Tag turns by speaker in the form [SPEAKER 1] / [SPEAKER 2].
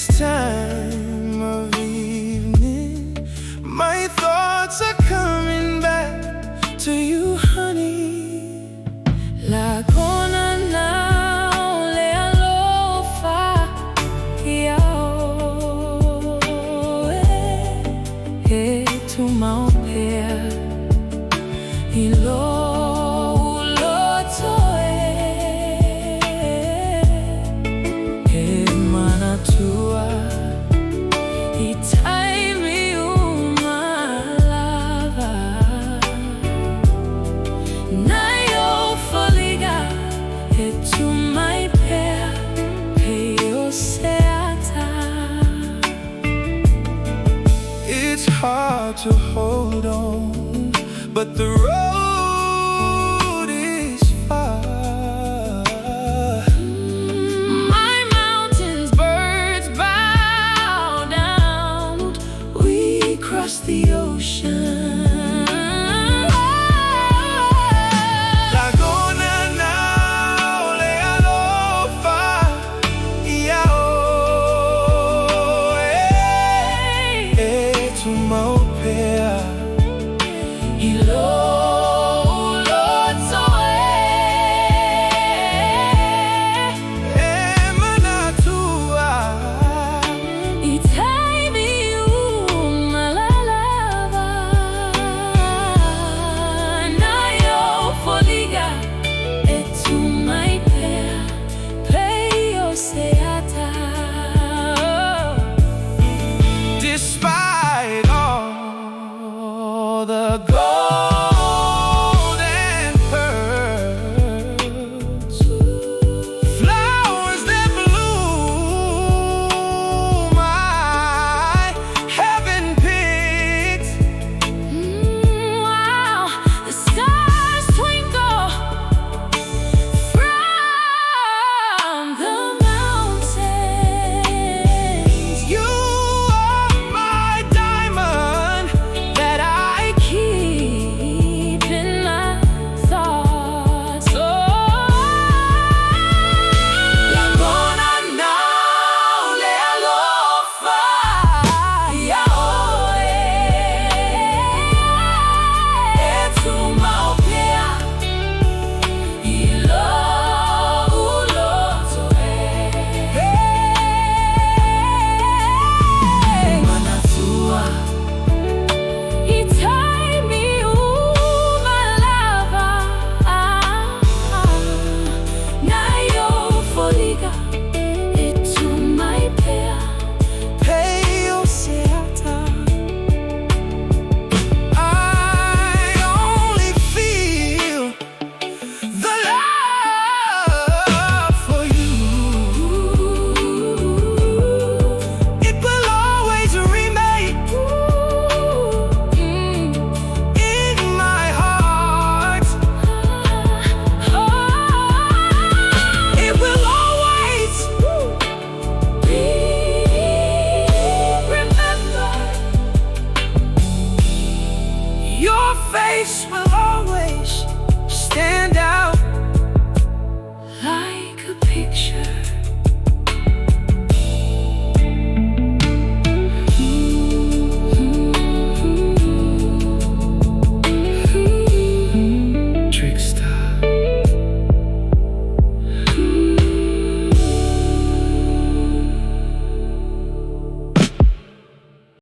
[SPEAKER 1] This time of evening, my thoughts are coming back to you, honey.
[SPEAKER 2] LagonaOLeAlofa, to my
[SPEAKER 1] It's hard to hold on, but the road is far.
[SPEAKER 2] My mountains, birds bow down. We cross the ocean.
[SPEAKER 1] Despite all the gold and pearls, flowers that bloom, I haven't picked.
[SPEAKER 2] Wow, the stars twinkle from the mountains.
[SPEAKER 1] You are my diamond that I
[SPEAKER 2] keep in my thoughts. Oh,
[SPEAKER 1] LagonaOLeAlofa, your face will always stand out.